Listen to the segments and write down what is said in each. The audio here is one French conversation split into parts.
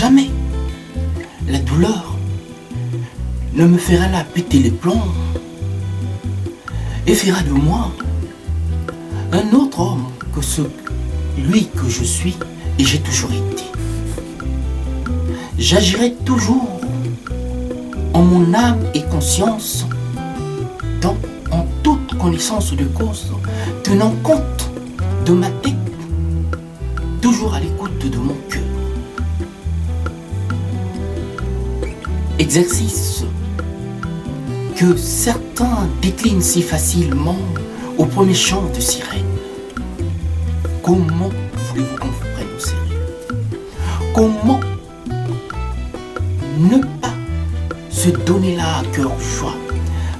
jamais la douleur ne me fera là péter les plombs et fera de moi un autre homme que celui que je suis et j'ai toujours été. J'agirai toujours en mon âme et conscience, en toute connaissance de cause, tenant compte de ma tête, toujours à l'écoute de mon cœur. Exercice que certains déclinent si facilement au premier chant de sirène. Comment voulez-vous qu'on vous prenne au sérieux? Comment ne pas se donner là à cœur joie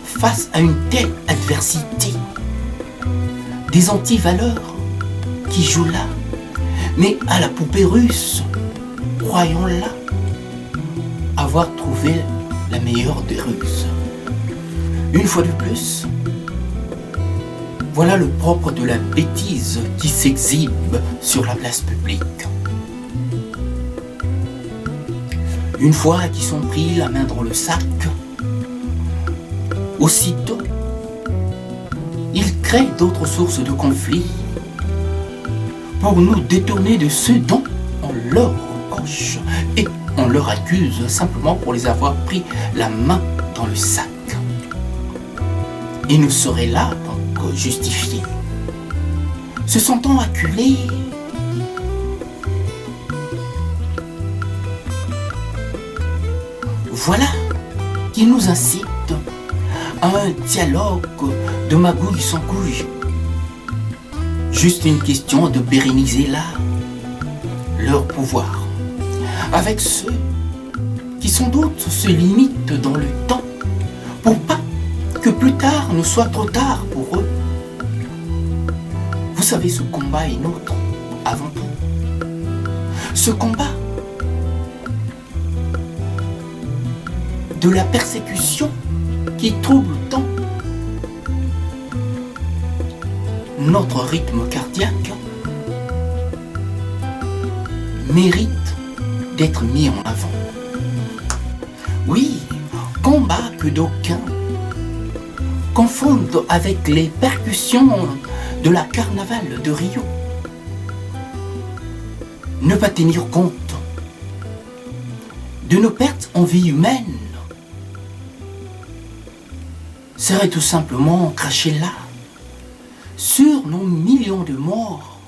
face à une telle adversité? Des antivaleurs qui jouent là, mais à la poupée russe, croyons là avoir trouvé la meilleure des ruses. Une fois de plus, voilà le propre de la bêtise qui s'exhibe sur la place publique. Une fois qu'ils sont pris la main dans le sac, aussitôt, ils créent d'autres sources de conflits pour nous détourner de ce dont on leur reproche et on leur accuse simplement pour les avoir pris la main dans le sac. Ils nous seraient là donc justifiés, se sentant acculés. Voilà qui nous incite à un dialogue de magouille sans couille. Juste une question de pérenniser là leur pouvoir avec ceux qui sans doute se limitent dans le temps pour pas que plus tard ne soit trop tard pour eux. Vous savez, ce combat est nôtre avant tout. Ce combat de la persécution qui trouble tant notre rythme cardiaque mérite d'être mis en avant. Oui, combat que d'aucuns confondent avec les percussions de la carnaval de Rio. Ne pas tenir compte de nos pertes en vie humaine serait tout simplement cracher là sur nos millions de morts.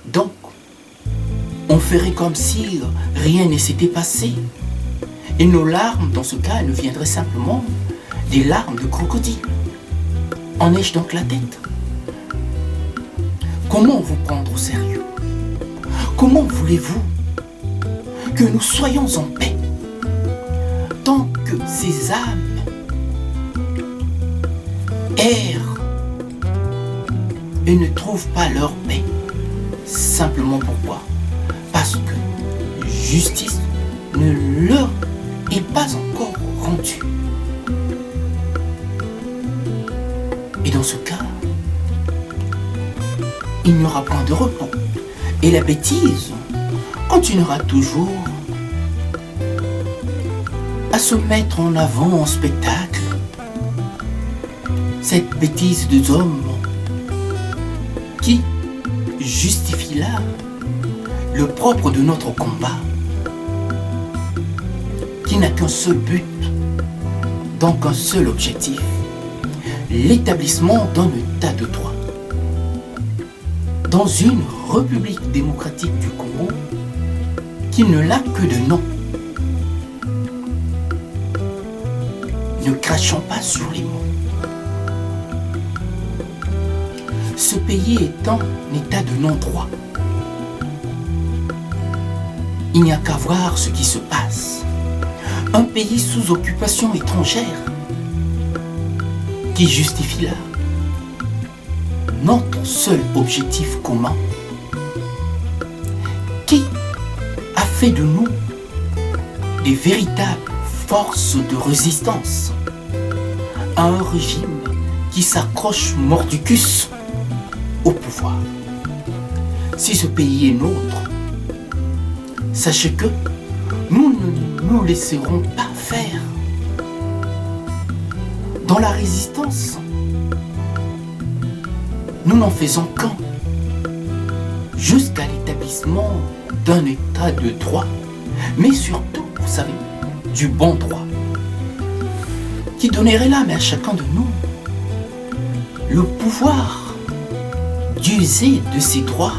Donc, on ferait comme si rien ne s'était passé. Et nos larmes, dans ce cas, ne viendraient simplement des larmes de crocodile. En ai-je donc la tête? Comment vous prendre au sérieux? Comment voulez-vous que nous soyons en paix tant que ces âmes errent et ne trouvent pas leur paix? Simplement pourquoi? Parce que justice ne leur est pas encore rendue. Et dans ce cas, il n'y aura point de repos. Et la bêtise continuera toujours à se mettre en avant en spectacle. Cette bêtise des hommes qui justifie là le propre de notre combat, qui n'a qu'un seul but, donc un seul objectif, l'établissement d'un état de droit. Dans une république démocratique du Congo qui ne l'a que de nom. Ne crachons pas sur les mots. Ce pays est en état de non-droit. Il n'y a qu'à voir ce qui se passe. Un pays sous occupation étrangère qui justifie là notre seul objectif commun, qui a fait de nous des véritables forces de résistance à un régime qui s'accroche mordicus au pouvoir. Si ce pays est nôtre, sachez que nous ne nous laisserons pas faire. Dans la résistance, nous n'en faisons qu'un, jusqu'à l'établissement d'un état de droit, mais surtout, vous savez, du bon droit, qui donnerait l'âme à chacun de nous le pouvoir d'user de ses droits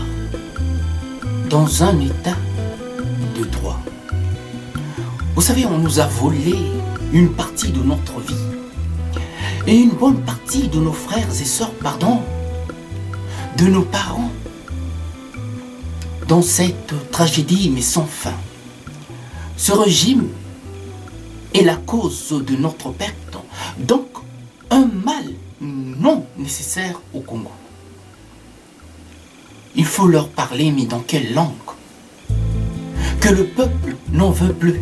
dans un état de droit. Vous savez, on nous a volé une partie de notre vie et une bonne partie de nos frères et sœurs, de nos parents, dans cette tragédie mais sans fin. Ce régime est la cause de notre perte, donc un mal non nécessaire au Congo. Il faut leur parler, mais dans quelle langue? Que le peuple n'en veut plus,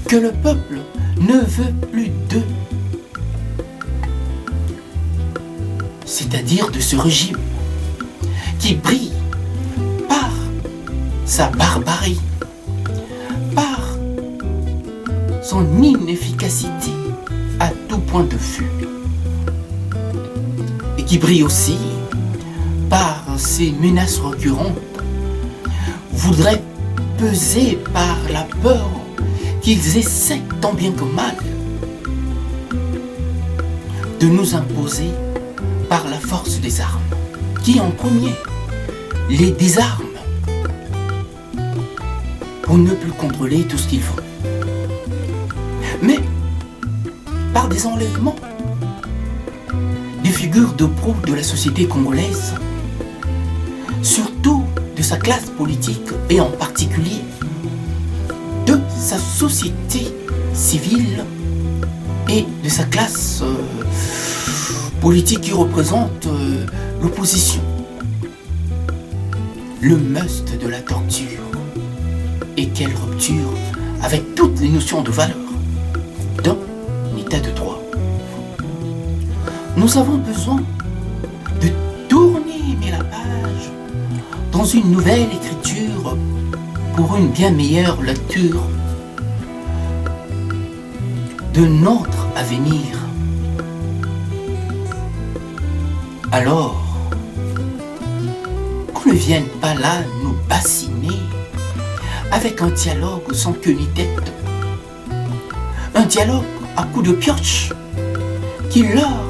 que le peuple ne veut plus d'eux, c'est-à-dire de ce régime qui brille par sa barbarie, par son inefficacité à tout point de vue, et qui brille aussi par ses menaces récurrentes, voudrait peser par la peur qu'ils essaient tant bien que mal de nous imposer par la force des armes, qui en premier les désarme pour ne plus contrôler tout ce qu'ils font. Mais par des enlèvements des figures de proue de la société congolaise, surtout de sa classe politique et en particulier de sa société civile et de sa classe politique qui représente l'opposition. Le must de la torture. Et quelle rupture avec toutes les notions de valeur d'un état de droit. Nous avons besoin de tourner la page dans une nouvelle écriture pour une bien meilleure lecture de notre avenir. Alors, qu'on ne vienne pas là nous bassiner avec un dialogue sans queue ni tête, un dialogue à coups de pioche qui leur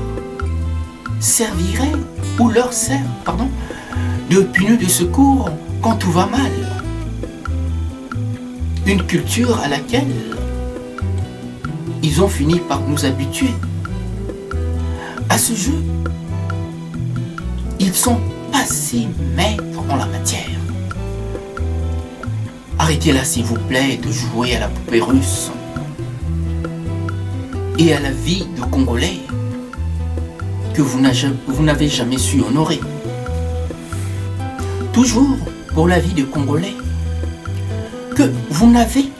servirait ou leur sert, de pneu de secours quand tout va mal. Une culture à laquelle ils ont fini par nous habituer. À ce jeu, ils sont passés maîtres en la matière. Arrêtez là, s'il vous plaît, de jouer à la poupée russe et à la vie de Congolais que vous n'avez jamais su honorer. Toujours pour la vie de Congolais que vous n'avez,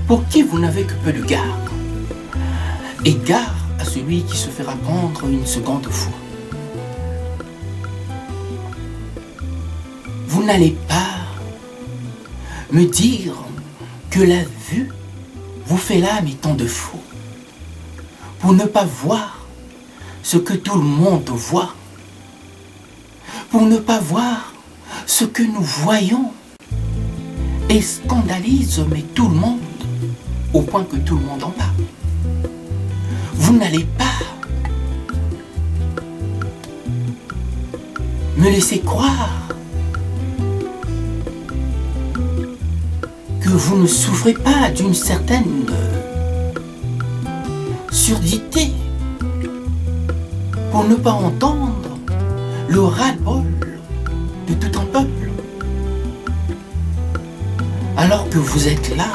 pour qui vous n'avez que peu de garde. Et gare à celui qui se fera prendre une seconde fois. Vous n'allez pas me dire que la vue vous fait l'âme étant de fou, pour ne pas voir ce que tout le monde voit, pour ne pas voir ce que nous voyons et scandalise mais tout le monde, au point que tout le monde en parle. Vous n'allez pas me laisser croire que vous ne souffrez pas d'une certaine surdité pour ne pas entendre le ras-le-bol de tout un peuple, alors que vous êtes là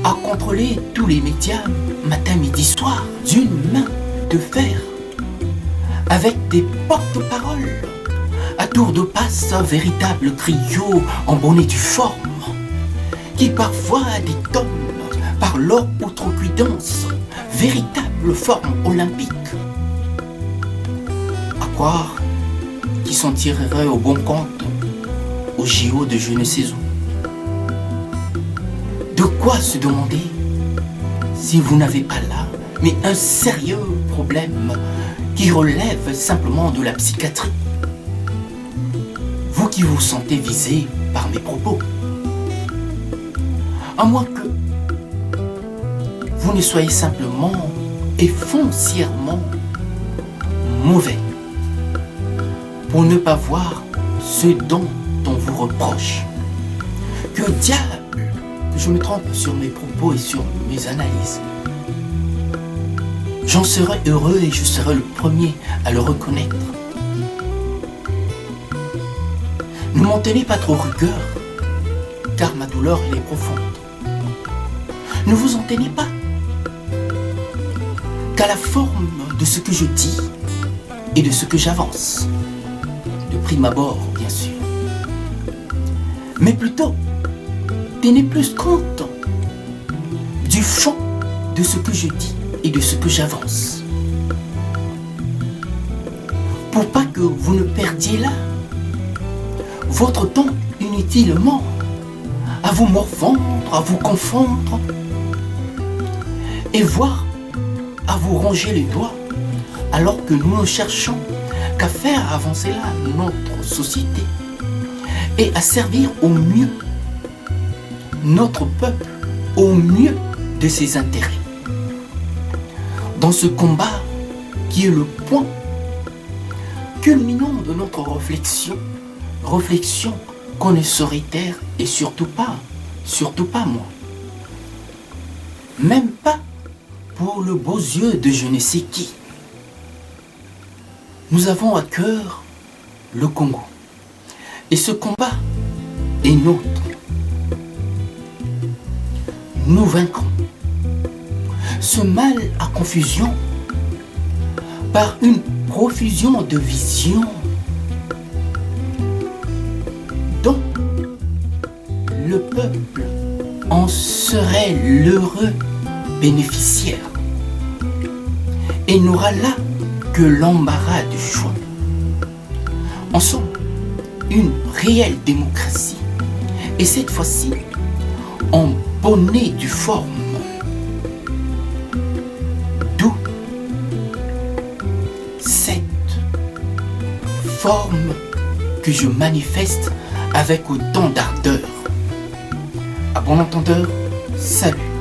à contrôler tous les médias matin, midi, soir d'une main de fer, avec des porte-paroles à tour de passe, un véritable griot en bonnet du forme, qui parfois détonne par leur outrecuidance, véritable forme olympique. À croire qu'ils s'en tireraient au bon compte au JO de je ne sais où. De quoi se demander si vous n'avez pas là, mais un sérieux problème qui relève simplement de la psychiatrie. Vous qui vous sentez visé par mes propos. À moins que vous ne soyez simplement et foncièrement mauvais pour ne pas voir ce dont on vous reproche. Que diable que je me trompe sur mes propos et sur mes analyses. J'en serai heureux et je serai le premier à le reconnaître. Ne m'en tenez pas trop rigueur, car ma douleur elle est profonde. Ne vous en tenez pas qu'à la forme de ce que je dis et de ce que j'avance, de prime abord bien sûr, mais plutôt tenez plus compte du fond de ce que je dis et de ce que j'avance, pour pas que vous ne perdiez là votre temps inutilement à vous morfondre, à vous confondre et voire à vous ronger les doigts alors que nous ne cherchons qu'à faire avancer là notre société et à servir au mieux notre peuple, au mieux de ses intérêts. Dans ce combat qui est le point culminant de notre réflexion qu'on ne saurait taire et surtout pas moi. Même pas pour le beau yeux de je ne sais qui. Nous avons à cœur le Congo. Et ce combat est nôtre. Nous vaincrons ce mal à confusion par une profusion de visions dont le peuple en serait l'heureux bénéficiaire et n'aura là que l'embarras du choix. En somme, une réelle démocratie, et cette fois-ci en bonne et due forme. D'où cette forme que je manifeste avec autant d'ardeur. À bon entendeur, salut.